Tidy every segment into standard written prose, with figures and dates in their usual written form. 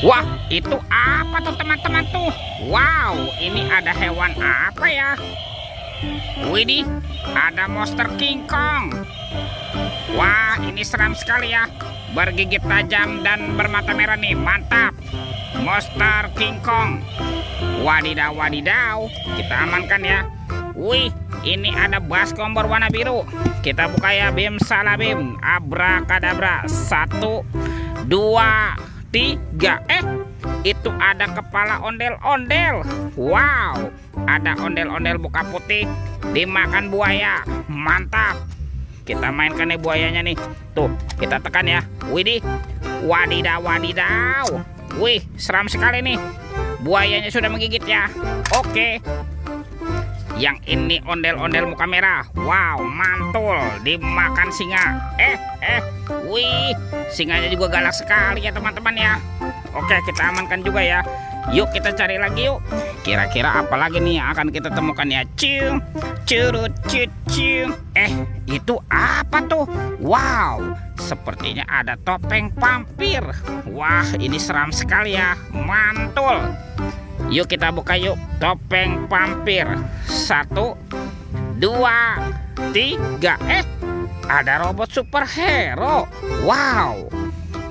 Wah, itu apa tuh teman-teman tuh? Wow, ini ada hewan apa ya? Widih, ada monster King Kong. Wah, ini seram sekali ya. Bergigit tajam dan bermata merah nih, mantap. Monster King Kong. Wadidaw, wadidaw. Kita amankan ya. Wih, ini ada baskom berwarna biru. Kita buka ya, bim salabim. Abrakadabra. 1, 2, 3. Itu ada kepala ondel-ondel. Wow, ada ondel-ondel buka putih dimakan buaya. Mantap. Kita mainkan nih buayanya nih. Tuh, kita tekan ya. Widih. Wadidaw, wadidaw. Wih, seram sekali nih. Buayanya sudah menggigit ya. Oke. Yang ini ondel-ondel muka merah. Wow, mantul. Dimakan singa. Wih, singanya juga galak sekali ya teman-teman ya. Oke, kita amankan juga ya. Yuk kita cari lagi yuk. Kira-kira apa lagi nih yang akan kita temukan ya? Cium, curut, cium. Itu apa tuh? Wow, sepertinya ada topeng vampir. Wah, ini seram sekali ya. Mantul. Yuk kita buka yuk. Topeng vampir. 1, 2, 3. Ada robot superhero. Wow,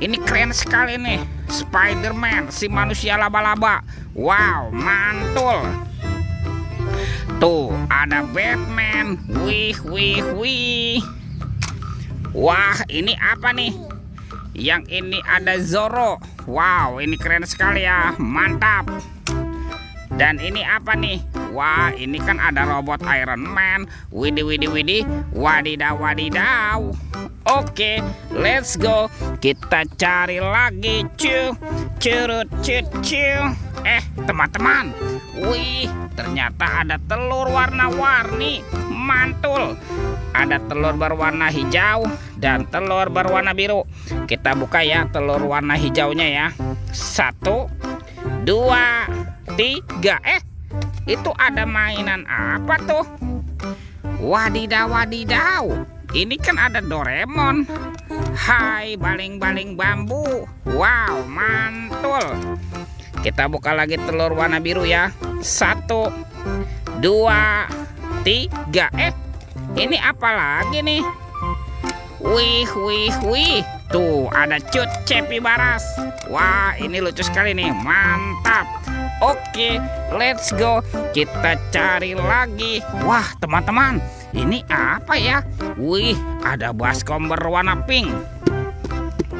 ini keren sekali nih. Spider-Man, si manusia laba-laba. Wow, mantul. Tuh, ada Batman. Wih, wih, wih. Wah, ini apa nih? Yang ini ada Zoro. Wow, ini keren sekali ya. Mantap. Dan ini apa nih? Wah, ini kan ada robot Iron Man. Widih, widih, widih. Wadidaw, wadidaw. Oke, let's go. Kita cari lagi. Curut, teman-teman. Wih, ternyata ada telur warna-warni. Mantul. Ada telur berwarna hijau dan telur berwarna biru. Kita buka ya telur warna hijaunya ya. 1, 2, 3. Itu ada mainan apa tuh? Wadidaw, wadidaw. Ini kan ada Doraemon. Hai, baling-baling bambu. Wow, mantul. Kita buka lagi telur warna biru ya. 1, 2, 3. Ini apa lagi nih? Wih, wih, wih. Tuh, ada Cut Cepi Baras. Wah, ini lucu sekali nih. Mantap. Oke, let's go. Kita cari lagi. Wah, teman-teman, ini apa ya? Wih, ada baskom berwarna pink.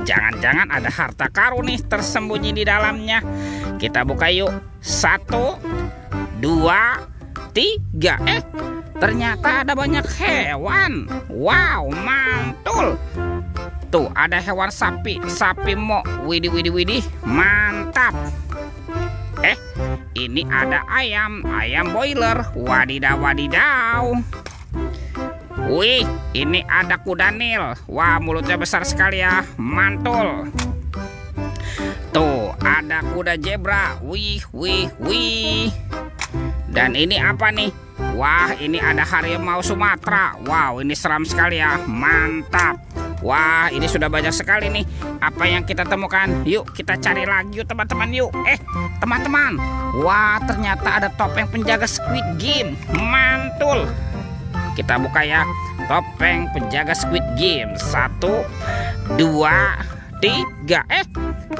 Jangan-jangan ada harta karun nih tersembunyi di dalamnya. Kita buka yuk. 1, 2, 3. Ternyata ada banyak hewan. Wow, mantul. Tuh, ada hewan sapi. Sapi mo. Widih, widih, widih. Mantap. Ini ada ayam. Ayam boiler. Wadidaw, wadidaw. Wih, ini ada kuda Nil. Wah, mulutnya besar sekali ya. Mantul. Tuh, ada kuda zebra. Wih, wih, wih. Dan ini apa nih? Wah, ini ada harimau Sumatera. Wow, ini seram sekali ya. Mantap. Wah, ini sudah banyak sekali nih apa yang kita temukan. Yuk kita cari lagi yuk teman-teman yuk. Teman-teman. Wah, ternyata ada topeng penjaga Squid Game. Mantul. Kita buka ya. Topeng penjaga Squid Game. 1, 2, 3.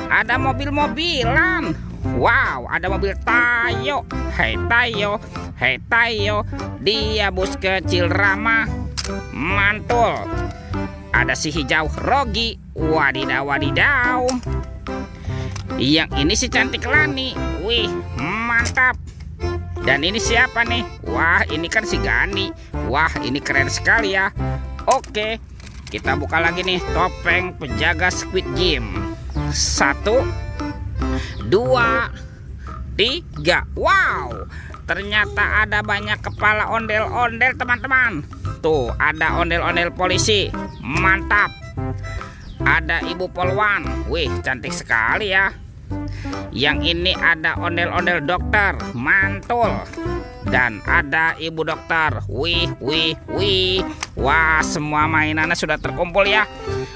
Ada mobil-mobilan. Wow, ada mobil Tayo. Hei Tayo, hei Tayo, dia bus kecil ramah. Mantul. Ada si hijau Rogi. Wadidaw, wadidaw. Yang ini si cantik Lani. Wih, mantap. Dan ini siapa nih? Wah, ini kan si Gani. Wah, ini keren sekali ya. Oke, kita buka lagi nih topeng penjaga Squid Game. 1, 2, 3. Wow, ternyata ada banyak kepala ondel-ondel teman-teman. Tuh, ada ondel-ondel polisi. Mantap. Ada ibu polwan. Wih, cantik sekali ya. Yang ini ada ondel-ondel dokter, mantul. Dan ada ibu dokter. Wih, wih, wih. Wah, semua mainannya sudah terkumpul ya.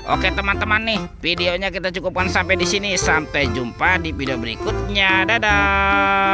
Oke teman-teman nih, videonya kita cukupkan sampai di sini. Sampai jumpa di video berikutnya. Dadah.